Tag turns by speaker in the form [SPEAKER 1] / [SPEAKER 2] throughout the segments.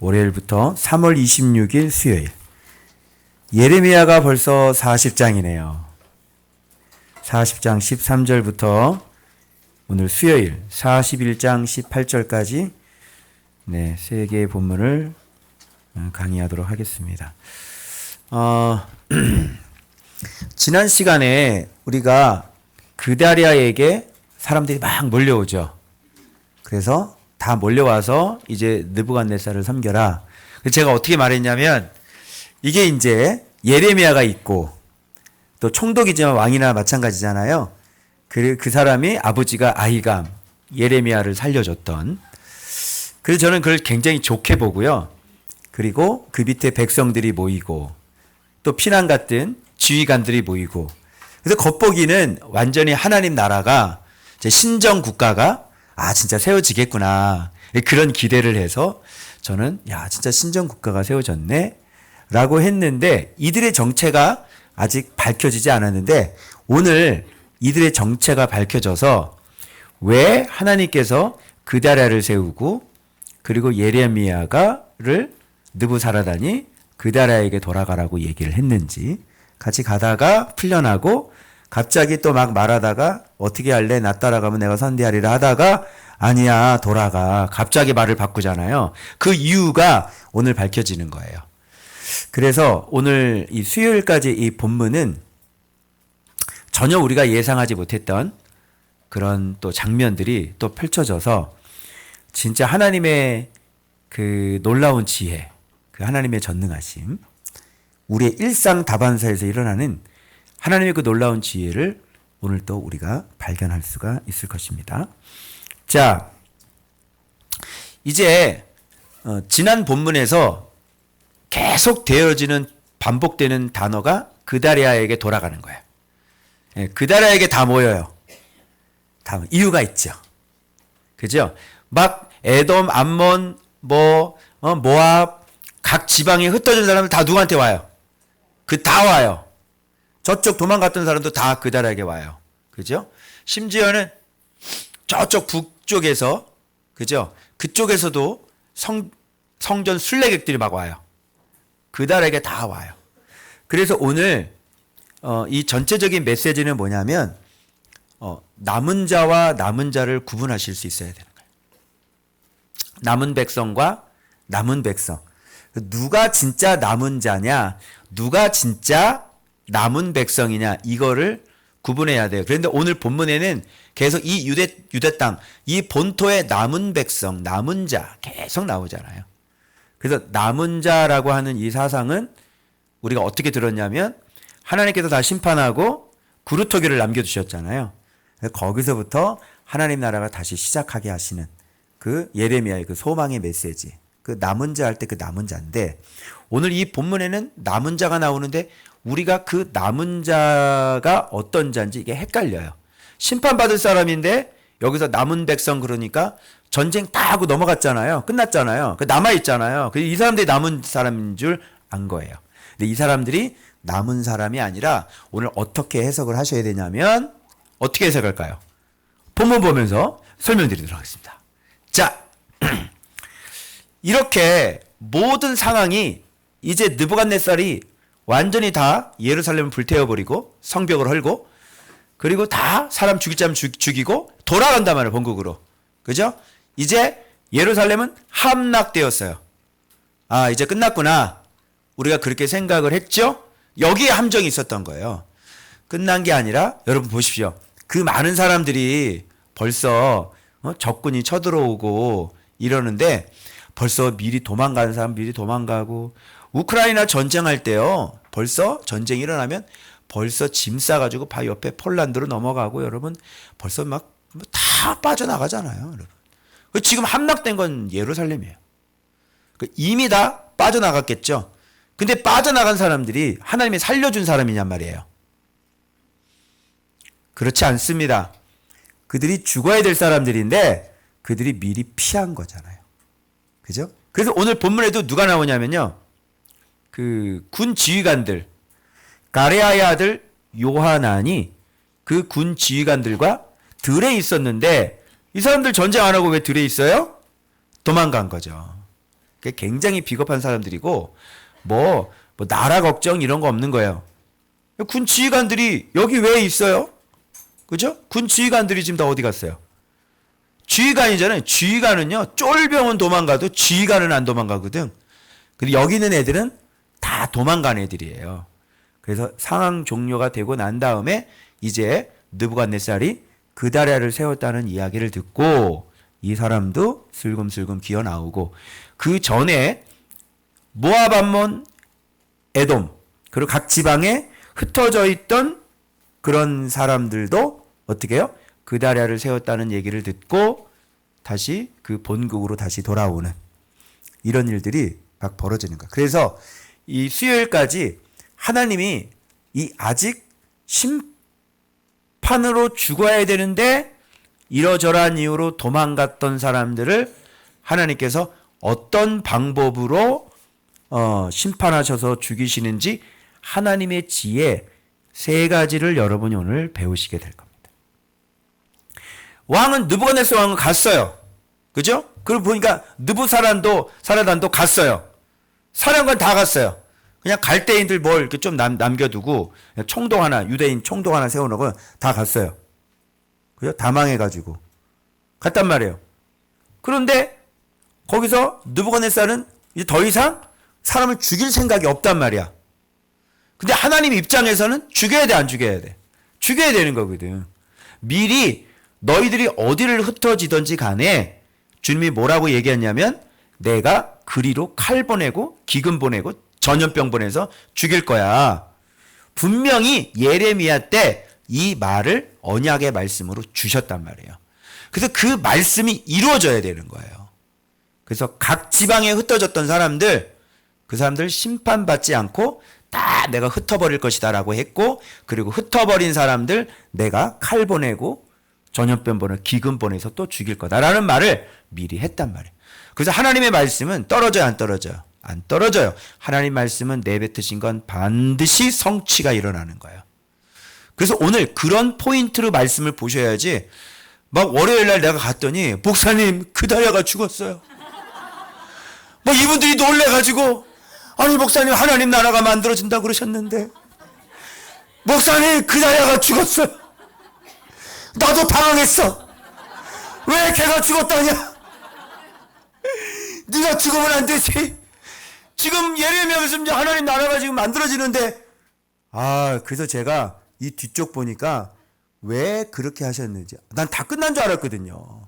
[SPEAKER 1] 월요일부터 3월 26일 수요일. 예레미야가 벌써 40장이네요. 40장 13절부터 오늘 수요일 41장 18절까지 세 개의 본문을 강의하도록 하겠습니다. 지난 시간에 우리가 그다랴에게 사람들이 막 몰려오죠. 그래서 다 몰려와서 이제 느부갓네살을 섬겨라. 제가 어떻게 말했냐면 이게 이제 예레미야가 있고 또 총독이지만 왕이나 마찬가지잖아요. 그 사람이 아버지가 아히감, 예레미야를 살려줬던. 그래서 저는 그걸 굉장히 좋게 보고요. 그리고 그 밑에 백성들이 모이고 또 피난 갔던 지휘관들이 모이고 그래서 겉보기는 완전히 하나님 나라가 신정 국가가 진짜 세워지겠구나 그런 기대를 해서 저는 진짜 신정 국가가 세워졌네 라고 했는데 이들의 정체가 아직 밝혀지지 않았는데 오늘 이들의 정체가 밝혀져서 왜 하나님께서 그다랴를 세우고 그리고 예레미야를 느부사라단이 그다랴에게 돌아가라고 얘기를 했는지 같이 가다가 풀려나고 갑자기 또 막 말하다가 어떻게 할래? 나 따라가면 내가 선대하리라 하다가 아니야 돌아가. 갑자기 말을 바꾸잖아요. 그 이유가 오늘 밝혀지는 거예요. 그래서 오늘 이 수요일까지 이 본문은 전혀 우리가 예상하지 못했던 그런 또 장면들이 또 펼쳐져서 진짜 하나님의 그 놀라운 지혜, 그 하나님의 전능하심, 우리의 일상 다반사에서 일어나는 하나님의 그 놀라운 지혜를 오늘 또 우리가 발견할 수가 있을 것입니다. 자, 이제 지난 본문에서 계속 되어지는 반복되는 단어가 그다랴에게 돌아가는 거예요. 그다랴에게 다 모여요. 다 이유가 있죠. 그죠? 막 에돔, 암몬, 모압 각 지방에 흩어진 사람들 다 누구한테 와요? 다 와요. 저쪽 도망갔던 사람도 다 그다랴에게 와요. 그죠? 심지어는 저쪽 북쪽에서 그죠? 그쪽에서도 성전 순례객들이 막 와요. 그다랴에게 다 와요. 그래서 오늘 이 전체적인 메시지는 뭐냐면 남은 자와 남은 자를 구분하실 수 있어야 되는 거예요. 남은 백성과 남은 백성. 누가 진짜 남은 자냐, 누가 진짜 남은 백성이냐 이거를 구분해야 돼요. 그런데 오늘 본문에는 계속 이 유대 땅, 이 본토의 남은 백성, 남은 자 계속 나오잖아요. 그래서 남은 자라고 하는 이 사상은 우리가 어떻게 들었냐면 하나님께서 다 심판하고 구루토기를 남겨두셨잖아요. 거기서부터 하나님 나라가 다시 시작하게 하시는 그 예레미야의 그 소망의 메시지, 그 남은 자 할 때 그 남은 자인데 오늘 이 본문에는 남은 자가 나오는데 우리가 그 남은 자가 어떤 자인지 이게 헷갈려요. 심판받을 사람인데 여기서 남은 백성 그러니까 전쟁 다 하고 넘어갔잖아요. 끝났잖아요. 남아있잖아요. 이 사람들이 남은 사람인 줄 안 거예요. 근데 이 사람들이 남은 사람이 아니라 오늘 어떻게 해석을 하셔야 되냐면 어떻게 해석할까요? 본문 보면서 설명드리도록 하겠습니다. 자, 이렇게 모든 상황이 이제 느부갓네살이 완전히 다 예루살렘을 불태워버리고 성벽을 헐고 그리고 다 사람 죽일 자면 죽이고 돌아간단 말이에요. 본국으로. 그죠? 이제 예루살렘은 함락되었어요. 이제 끝났구나. 우리가 그렇게 생각을 했죠? 여기에 함정이 있었던 거예요. 끝난 게 아니라 여러분 보십시오. 그 많은 사람들이 벌써 적군이 쳐들어오고 이러는데 벌써 미리 도망가는 사람 미리 도망가고 우크라이나 전쟁할 때요. 벌써 전쟁이 일어나면 벌써 짐 싸가지고 바 옆에 폴란드로 넘어가고 여러분 벌써 막 다 빠져나가잖아요. 여러분. 지금 함락된 건 예루살렘이에요. 이미 다 빠져나갔겠죠. 근데 빠져나간 사람들이 하나님이 살려준 사람이냔 말이에요. 그렇지 않습니다. 그들이 죽어야 될 사람들인데 그들이 미리 피한 거잖아요. 그죠? 그래서 오늘 본문에도 누가 나오냐면요. 그 군 지휘관들, 가레아의 아들 요하난이 그 군 지휘관들과 들에 있었는데 이 사람들 전쟁 안 하고 왜 들에 있어요? 도망간 거죠. 그게 굉장히 비겁한 사람들이고 뭐 나라 걱정 이런 거 없는 거예요. 군 지휘관들이 여기 왜 있어요? 그죠? 군 지휘관들이 지금 다 어디 갔어요? 지휘관이잖아요. 지휘관은요, 쫄병은 도망가도 지휘관은 안 도망가거든. 근데 여기 있는 애들은 다 도망간 애들이에요. 그래서 상황 종료가 되고 난 다음에 이제 느부갓네살이 그다랴를 세웠다는 이야기를 듣고 이 사람도 슬금슬금 기어 나오고, 그 전에 모압, 암몬, 에돔 그리고 각 지방에 흩어져 있던 그런 사람들도 어떻게 해요? 그다랴를 세웠다는 얘기를 듣고 다시 그 본국으로 다시 돌아오는 이런 일들이 막 벌어지는 거야. 그래서 이 수요일까지 하나님이 이 아직 심판으로 죽어야 되는데 이러저러한 이유로 도망갔던 사람들을 하나님께서 어떤 방법으로 심판하셔서 죽이시는지 하나님의 지혜 세 가지를 여러분이 오늘 배우시게 될 겁니다. 왕은 느부갓네살 왕은 갔어요. 그죠? 그리고 보니까 느부사란도 갔어요. 사령관 다 갔어요. 그냥 갈대인들 뭘 이렇게 좀 남겨두고 총독 하나, 유대인 총독 하나 세워놓고 다 갔어요. 그죠? 다 망해가지고 갔단 말이에요. 그런데 거기서 느부갓네살은 이제 더 이상 사람을 죽일 생각이 없단 말이야. 근데 하나님 입장에서는 죽여야 돼, 안 죽여야 돼? 죽여야 되는 거거든. 미리 너희들이 어디를 흩어지든지 간에 주님이 뭐라고 얘기했냐면 내가 그리로 칼 보내고 기근 보내고 전염병 보내서 죽일 거야. 분명히 예레미야 때 이 말을 언약의 말씀으로 주셨단 말이에요. 그래서 그 말씀이 이루어져야 되는 거예요. 그래서 각 지방에 흩어졌던 사람들, 그 사람들 심판받지 않고 다 내가 흩어버릴 것이다 라고 했고, 그리고 흩어버린 사람들 내가 칼 보내고 전염병 보내고 기근 보내서 또 죽일 거다라는 말을 미리 했단 말이에요. 그래서 하나님의 말씀은 떨어져요, 안 떨어져요? 안 떨어져요. 하나님 말씀은 내뱉으신 건 반드시 성취가 일어나는 거예요. 그래서 오늘 그런 포인트로 말씀을 보셔야지, 막 월요일날 내가 갔더니 목사님 그다랴가 죽었어요. 뭐 이분들이 놀래가지고, 아니 목사님 하나님 나라가 만들어진다고 그러셨는데 목사님 그다랴가 죽었어요. 나도 당황했어. 왜 걔가 죽었다냐? 네가 죽으면 안 되지. 지금 예레미야 말씀 하나님 나라가 지금 만들어지는데. 그래서 제가 이 뒤쪽 보니까 왜 그렇게 하셨는지, 난 다 끝난 줄 알았거든요.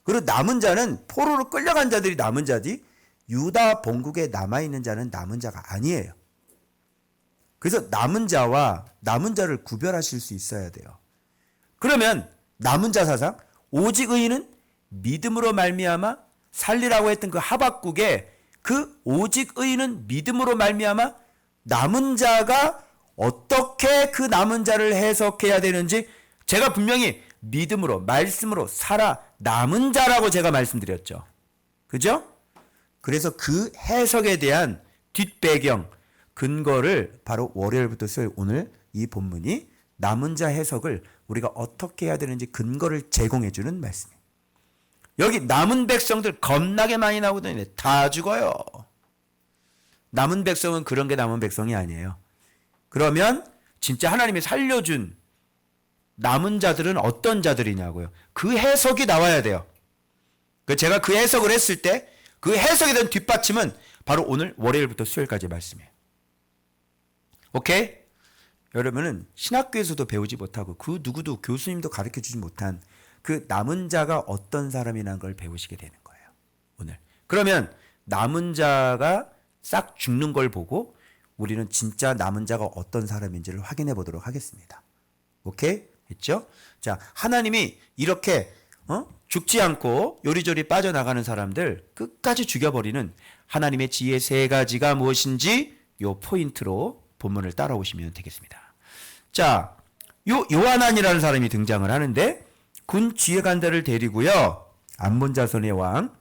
[SPEAKER 1] 그리고 남은 자는, 포로로 끌려간 자들이 남은 자지 유다 본국에 남아있는 자는 남은 자가 아니에요. 그래서 남은 자와 남은 자를 구별하실 수 있어야 돼요. 그러면 남은 자 사상, 오직 의인은 믿음으로 말미암아 살리라고 했던 그 하박국에 그 오직 의인은 믿음으로 말미암아 남은 자가 어떻게 그 남은 자를 해석해야 되는지 제가 분명히 믿음으로 말씀으로 살아 남은 자라고 제가 말씀드렸죠. 그죠? 그래서 그 해석에 대한 뒷배경, 근거를 바로 월요일부터 수요일 오늘 이 본문이 남은 자 해석을 우리가 어떻게 해야 되는지 근거를 제공해 주는 말씀이에요. 여기 남은 백성들 겁나게 많이 나오더니 다 죽어요. 남은 백성은 그런 게 남은 백성이 아니에요. 그러면 진짜 하나님이 살려준 남은 자들은 어떤 자들이냐고요. 그 해석이 나와야 돼요. 제가 그 해석을 했을 때 그 해석에 대한 뒷받침은 바로 오늘 월요일부터 수요일까지의 말씀이에요. 오케이? 여러분은 신학교에서도 배우지 못하고 그 누구도 교수님도 가르쳐주지 못한 그 남은 자가 어떤 사람이라는 걸 배우시게 되는 거예요. 오늘. 그러면 남은 자가 싹 죽는 걸 보고 우리는 진짜 남은 자가 어떤 사람인지를 확인해 보도록 하겠습니다. 오케이? 했죠? 자, 하나님이 이렇게 죽지 않고 요리조리 빠져나가는 사람들 끝까지 죽여버리는 하나님의 지혜 세 가지가 무엇인지 요 포인트로 본문을 따라오시면 되겠습니다. 자, 요하난이라는 사람이 등장을 하는데 군 지휘관들을 데리고요. 암몬 자손의 왕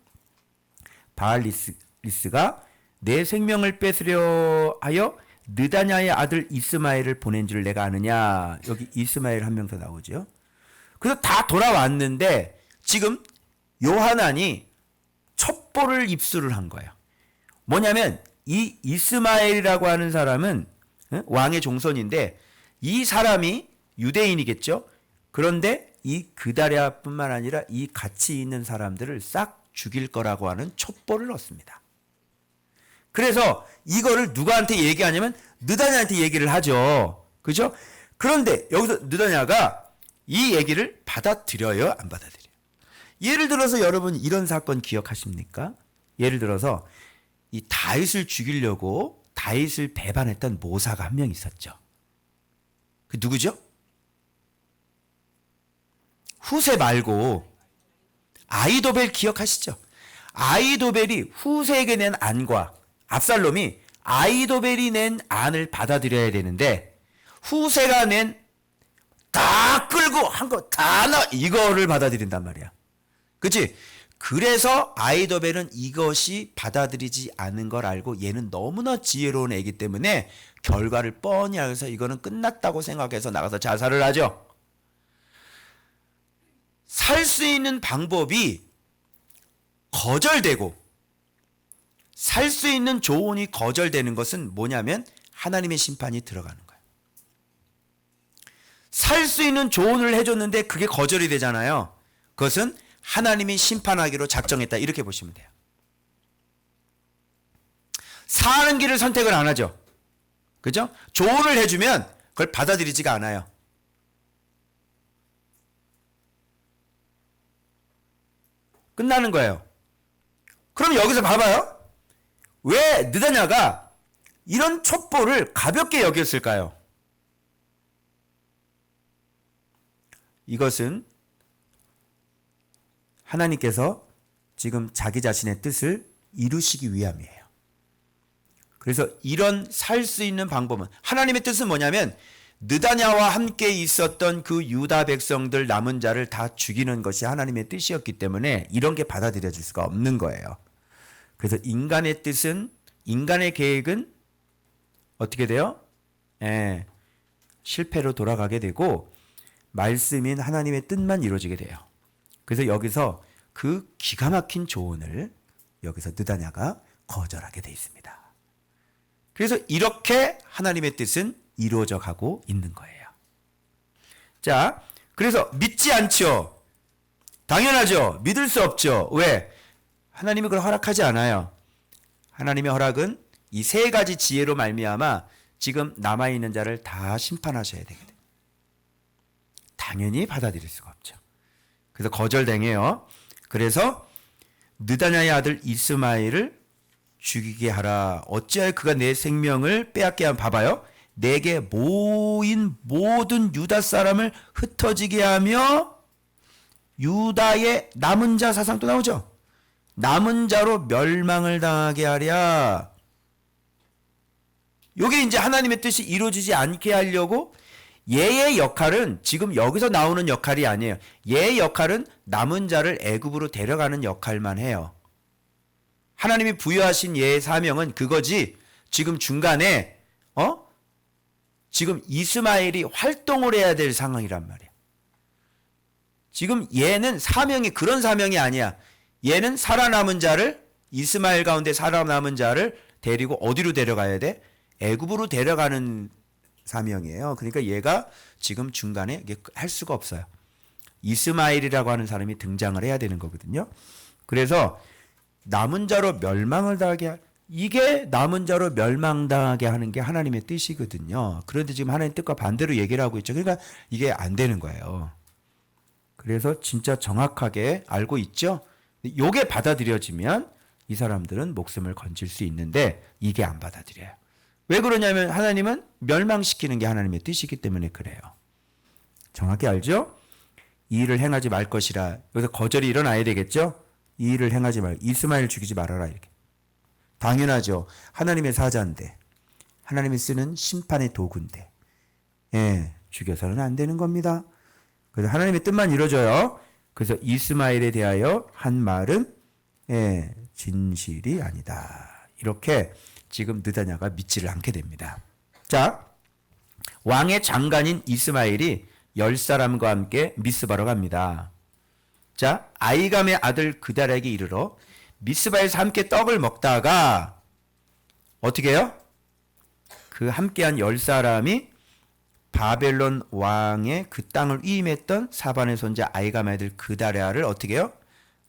[SPEAKER 1] 바알리스가 내 생명을 뺏으려 하여 느다냐의 아들 이스마엘을 보낸 줄 내가 아느냐. 여기 이스마엘 한 명 더 나오죠. 그래서 다 돌아왔는데 지금 요하난이 첩보를 입수를 한 거예요. 뭐냐면 이 이스마엘이라고 하는 사람은 왕의 종손인데 이 사람이 유대인이겠죠. 그런데 이 그다랴뿐만 아니라 이 같이 있는 사람들을 싹 죽일 거라고 하는 촛불을 얻습니다. 그래서 이거를 누구한테 얘기하냐면 느다냐한테 얘기를 하죠. 그죠? 그런데 여기서 느다냐가 이 얘기를 받아들여요? 안 받아들여요? 예를 들어서 여러분 이런 사건 기억하십니까? 예를 들어서 이 다윗을 죽이려고 다윗을 배반했던 모사가 한 명 있었죠. 그 누구죠? 후세 말고 아히도벨 기억하시죠? 아히도벨이 후세에게 낸 안과 압살롬이 아히도벨이 낸 안을 받아들여야 되는데 후세가 낸 다 끌고 한 거 다 이거를 받아들인단 말이야. 그치? 그래서 아히도벨은 이것이 받아들이지 않은 걸 알고 얘는 너무나 지혜로운 애기 때문에 결과를 뻔히 알아서 이거는 끝났다고 생각해서 나가서 자살을 하죠. 살 수 있는 방법이 거절되고 살 수 있는 조언이 거절되는 것은 뭐냐면 하나님의 심판이 들어가는 거예요. 살 수 있는 조언을 해줬는데 그게 거절이 되잖아요. 그것은 하나님이 심판하기로 작정했다 이렇게 보시면 돼요. 사는 길을 선택을 안 하죠. 그죠? 조언을 해주면 그걸 받아들이지가 않아요. 끝나는 거예요. 그럼 여기서 봐봐요. 왜 느다냐가 이런 촛불을 가볍게 여겼을까요? 이것은 하나님께서 지금 자기 자신의 뜻을 이루시기 위함이에요. 그래서 이런 살 수 있는 방법은 하나님의 뜻은 뭐냐면 느다냐와 함께 있었던 그 유다 백성들 남은 자를 다 죽이는 것이 하나님의 뜻이었기 때문에 이런 게 받아들여질 수가 없는 거예요. 그래서 인간의 뜻은 인간의 계획은 어떻게 돼요? 실패로 돌아가게 되고 말씀인 하나님의 뜻만 이루어지게 돼요. 그래서 여기서 그 기가 막힌 조언을 여기서 느다냐가 거절하게 돼 있습니다. 그래서 이렇게 하나님의 뜻은 이루어져 가고 있는 거예요. 자, 그래서 믿지 않죠. 당연하죠. 믿을 수 없죠. 왜? 하나님이 그걸 허락하지 않아요. 하나님의 허락은 이 세 가지 지혜로 말미암아 지금 남아있는 자를 다 심판하셔야 되거든요. 당연히 받아들일 수가 없죠. 그래서 거절당해요. 그래서 느다냐의 아들 이스마엘을 죽이게 하라. 어찌하여 그가 내 생명을 빼앗게 하면 봐봐요. 내게 모인 모든 유다 사람을 흩어지게 하며 유다의 남은 자 사상 또 나오죠. 남은 자로 멸망을 당하게 하랴. 요게 이제 하나님의 뜻이 이루어지지 않게 하려고 얘의 역할은 지금 여기서 나오는 역할이 아니에요. 얘의 역할은 남은 자를 애굽으로 데려가는 역할만 해요. 하나님이 부여하신 얘의 사명은 그거지. 지금 중간에 지금 이스마엘이 활동을 해야 될 상황이란 말이야. 지금 얘는 사명이 그런 사명이 아니야. 얘는 살아남은 자를 이스마엘 가운데 살아남은 자를 데리고 어디로 데려가야 돼? 애굽으로 데려가는 사명이에요. 그러니까 얘가 지금 중간에 할 수가 없어요. 이스마엘이라고 하는 사람이 등장을 해야 되는 거거든요. 그래서 남은 자로 멸망을 당하게 이게 남은 자로 멸망당하게 하는 게 하나님의 뜻이거든요. 그런데 지금 하나님 뜻과 반대로 얘기를 하고 있죠. 그러니까 이게 안 되는 거예요. 그래서 진짜 정확하게 알고 있죠. 요게 받아들여지면 이 사람들은 목숨을 건질 수 있는데 이게 안 받아들여요. 왜 그러냐면 하나님은 멸망시키는 게 하나님의 뜻이기 때문에 그래요. 정확히 알죠? 이 일을 행하지 말 것이라. 여기서 거절이 일어나야 되겠죠? 이 일을 행하지 말. 이스마엘 죽이지 말아라 이렇게. 당연하죠. 하나님의 사자인데 하나님이 쓰는 심판의 도구인데 죽여서는 안 되는 겁니다. 그래서 하나님의 뜻만 이루어져요. 그래서 이스마엘에 대하여 한 말은 진실이 아니다. 이렇게 지금 느다냐가 믿지를 않게 됩니다. 자, 왕의 장관인 이스마엘이 10사람과 함께 미스바로 갑니다. 자, 아히감의 아들 그달에게 이르러 미스바에서 함께 떡을 먹다가 어떻게 해요? 그 함께한 10사람이 바벨론 왕의 그 땅을 위임했던 사반의 손자 아이가마들 그다랴를 어떻게 해요?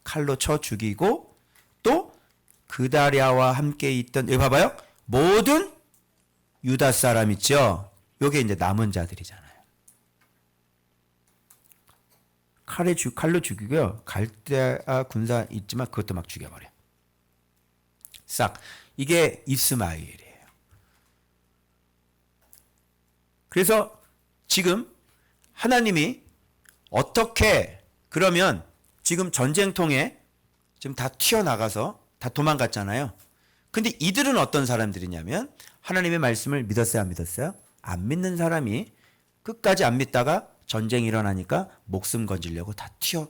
[SPEAKER 1] 칼로 쳐 죽이고 또 그다랴와 함께 있던 여기 봐봐요. 모든 유다 사람 있죠. 요게 이제 남은 자들이잖아요. 칼로 죽이고요. 갈대아 군사 있지만 그것도 막 죽여버려. 싹. 이게 이스마엘이에요. 그래서 지금 하나님이 어떻게 그러면 지금 전쟁통에 지금 다 튀어나가서 다 도망갔잖아요. 근데 이들은 어떤 사람들이냐면 하나님의 말씀을 믿었어요, 안 믿었어요? 안 믿는 사람이 끝까지 안 믿다가 전쟁이 일어나니까 목숨 건지려고 다 튀어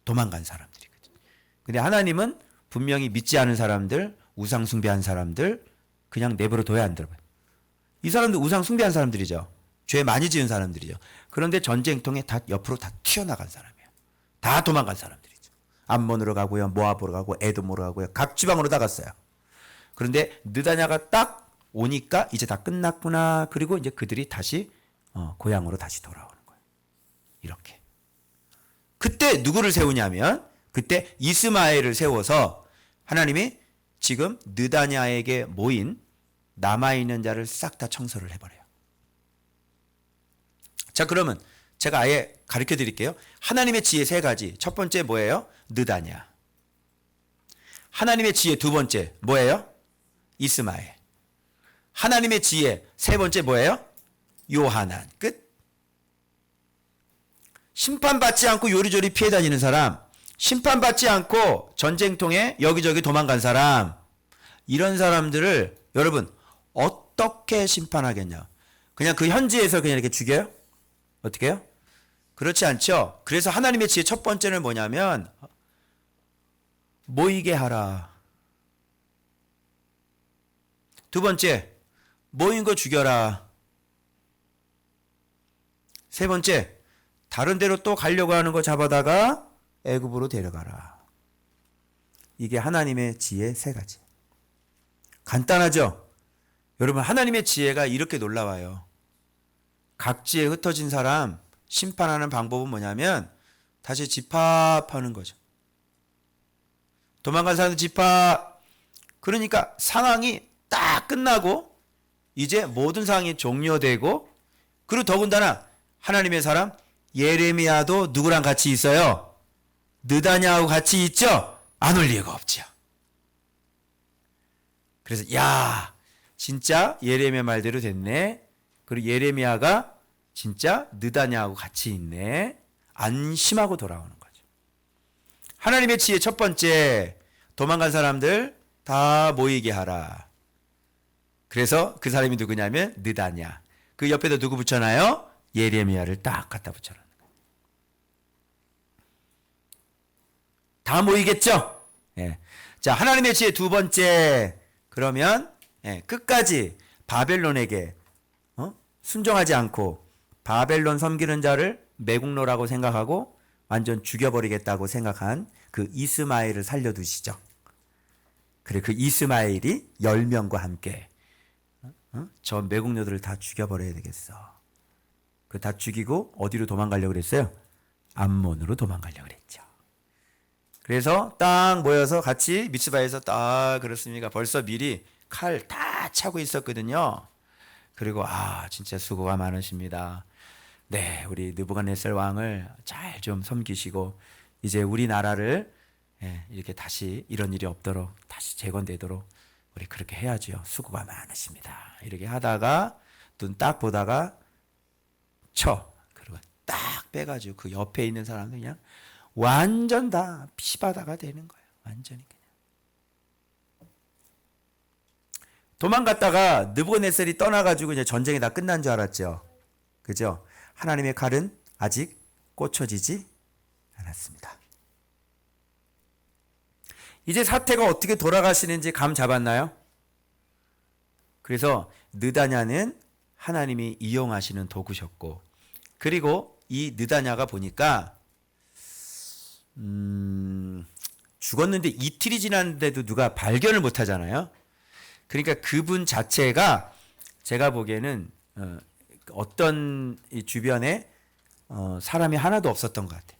[SPEAKER 1] 도망간 사람들이거든요. 근데 하나님은 분명히 믿지 않은 사람들, 우상 숭배한 사람들 그냥 내버려 둬야 안 들어봐요. 이 사람들 우상 숭배한 사람들이죠. 죄 많이 지은 사람들이죠. 그런데 전쟁통에 다 옆으로 다 튀어나간 사람이에요. 다 도망간 사람들이죠. 암몬으로 가고요. 모압으로 가고 에돔으로 가고요. 각 지방으로 다 갔어요. 그런데 느다냐가 딱 오니까 이제 다 끝났구나. 그리고 이제 그들이 다시 고향으로 다시 돌아오는 거예요. 이렇게. 그때 누구를 세우냐면 그때 이스마엘을 세워서 하나님이 지금 느다냐에게 모인 남아있는 자를 싹 다 청소를 해버려요. 자, 그러면 제가 아예 가르쳐 드릴게요. 하나님의 지혜 세 가지. 첫 번째 뭐예요? 느다냐. 하나님의 지혜 두 번째 뭐예요? 이스마엘. 하나님의 지혜 세 번째 뭐예요? 요하난. 끝. 심판받지 않고 요리조리 피해 다니는 사람, 심판받지 않고 전쟁통에 여기저기 도망간 사람, 이런 사람들을 여러분 어떻게 심판하겠냐? 그냥 그 현지에서 그냥 이렇게 죽여요? 어떻게 해요? 그렇지 않죠? 그래서 하나님의 지혜 첫 번째는 뭐냐면 모이게 하라. 두 번째, 모인 거 죽여라. 세 번째, 다른 데로 또 가려고 하는 거 잡아다가 애굽으로 데려가라. 이게 하나님의 지혜 세 가지. 간단하죠? 여러분, 하나님의 지혜가 이렇게 놀라워요. 각지에 흩어진 사람 심판하는 방법은 뭐냐면 다시 집합하는 거죠. 도망간 사람들 집합. 그러니까 상황이 딱 끝나고 이제 모든 상황이 종료되고, 그리고 더군다나 하나님의 사람 예레미야도 누구랑 같이 있어요? 느다냐하고 같이 있죠? 안 올 리가 없죠. 그래서 야, 진짜 예레미야 말대로 됐네. 그리고 예레미야가 진짜 느다냐하고 같이 있네. 안심하고 돌아오는 거죠. 하나님의 지혜 첫 번째, 도망간 사람들 다 모이게 하라. 그래서 그 사람이 누구냐면 느다냐. 그 옆에다 누구 붙여놔요? 예레미야를 딱 갖다 붙여놔요. 다 모이겠죠? 예. 자, 하나님의 지혜 두 번째. 그러면 끝까지 바벨론에게 순종하지 않고 바벨론 섬기는 자를 매국노라고 생각하고 완전 죽여버리겠다고 생각한 그 이스마엘을 살려두시죠. 그래, 그 이스마엘이 10명과 함께 저 매국노들을 다 죽여버려야 되겠어. 그 다 죽이고 어디로 도망가려고 그랬어요? 암몬으로 도망가려고 그랬죠. 그래서 딱 모여서 같이 미츠바에서 딱 그렇습니까? 벌써 미리 칼 다 차고 있었거든요. 그리고 진짜 수고가 많으십니다. 네, 우리 느부갓네살 왕을 잘 좀 섬기시고 이제 우리나라를 이렇게 다시 이런 일이 없도록 다시 재건되도록 우리 그렇게 해야죠. 수고가 많으십니다. 이렇게 하다가 눈 딱 보다가 그리고 딱 빼가지고 그 옆에 있는 사람들 그냥 완전 다 피바다가 되는 거예요. 완전히 그냥. 도망갔다가 느부갓네살이 떠나가지고 이제 전쟁이 다 끝난 줄 알았죠. 그죠? 하나님의 칼은 아직 꽂혀지지 않았습니다. 이제 사태가 어떻게 돌아가시는지 감 잡았나요? 그래서 느다냐는 하나님이 이용하시는 도구셨고, 그리고 이 느다냐가 보니까 죽었는데 이틀이 지났는데도 누가 발견을 못 하잖아요. 그러니까 그분 자체가 제가 보기에는 어떤 이 주변에 사람이 하나도 없었던 것 같아.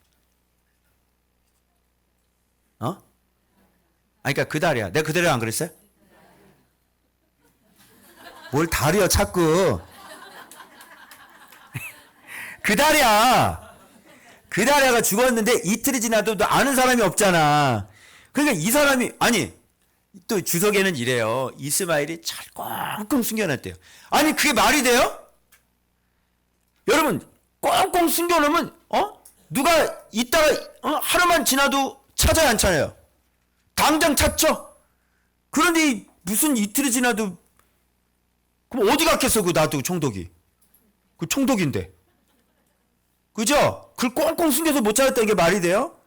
[SPEAKER 1] 그러니까 그 달이야. 내가 그 달에 안 그랬어요? 뭘 달이요, 자꾸. 그 달이야. 그 달이가 죽었는데 이틀이 지나도 아는 사람이 없잖아. 그러니까 이 사람이, 아니, 또 주석에는 이래요. 이스마엘이 잘 꽁꽁 숨겨놨대요. 아니, 그게 말이 돼요? 여러분, 꽁꽁 숨겨놓으면, 누가 이따가, 하루만 지나도 찾아야 않잖아요. 당장 찾죠? 그런데 무슨 이틀이 지나도, 그럼 어디 갔겠어, 그 나도 총독이. 그 총독인데. 그죠? 그걸 꽁꽁 숨겨서 못 찾았다, 이게 말이 돼요?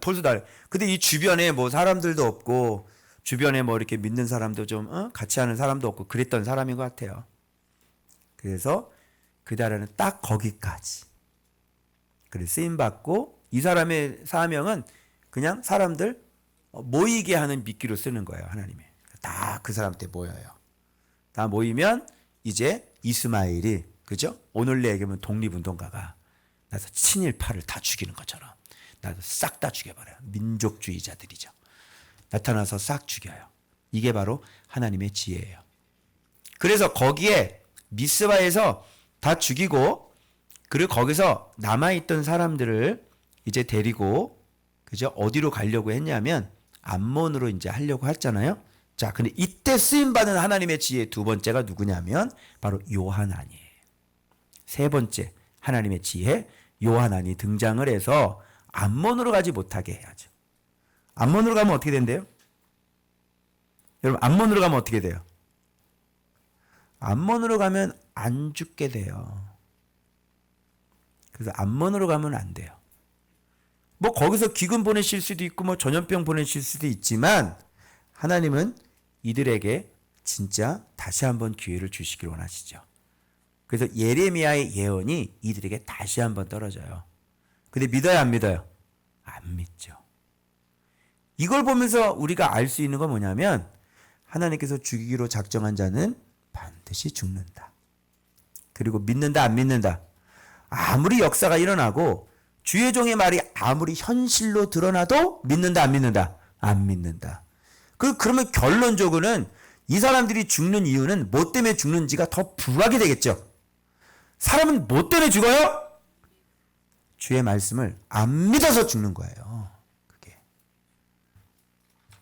[SPEAKER 1] 벌써 근데 이 주변에 뭐 사람들도 없고, 주변에 뭐 이렇게 믿는 사람도 좀, 같이 하는 사람도 없고, 그랬던 사람인 것 같아요. 그래서 그 달에는 딱 거기까지. 그래, 쓰임받고, 이 사람의 사명은 그냥 사람들 모이게 하는 미끼로 쓰는 거예요, 하나님이. 다 그 사람한테 모여요. 다 모이면 이제 이스마엘이, 그죠? 오늘 내 얘기하면 독립운동가가 나서 친일파를 다 죽이는 것처럼 나도 싹 다 죽여버려요. 민족주의자들이죠. 나타나서 싹 죽여요. 이게 바로 하나님의 지혜예요. 그래서 거기에 미스바에서 다 죽이고, 그리고 거기서 남아있던 사람들을 이제 데리고, 그죠? 어디로 가려고 했냐면 암몬으로 이제 하려고 했잖아요. 자, 근데 이때 쓰임받은 하나님의 지혜 두 번째가 누구냐면 바로 요하난이에요. 세 번째 하나님의 지혜 요하난이 등장을 해서 암몬으로 가지 못하게 해야죠. 암몬으로 가면 어떻게 된대요? 여러분, 암몬으로 가면 어떻게 돼요? 암몬으로 가면 안 죽게 돼요. 그래서 암몬으로 가면 안 돼요. 뭐 거기서 기근 보내실 수도 있고 뭐 전염병 보내실 수도 있지만 하나님은 이들에게 진짜 다시 한번 기회를 주시길 원하시죠. 그래서 예레미야의 예언이 이들에게 다시 한번 떨어져요. 근데 믿어요, 안 믿어요? 안 믿죠. 이걸 보면서 우리가 알 수 있는 건 뭐냐면 하나님께서 죽이기로 작정한 자는 반드시 죽는다. 그리고 믿는다, 안 믿는다. 아무리 역사가 일어나고 주의 종의 말이 아무리 현실로 드러나도 믿는다, 안 믿는다? 안 믿는다. 그러면 결론적으로는 이 사람들이 죽는 이유는 뭐 때문에 죽는지가 더 부각이 되겠죠. 사람은 뭐 때문에 죽어요? 주의 말씀을 안 믿어서 죽는 거예요.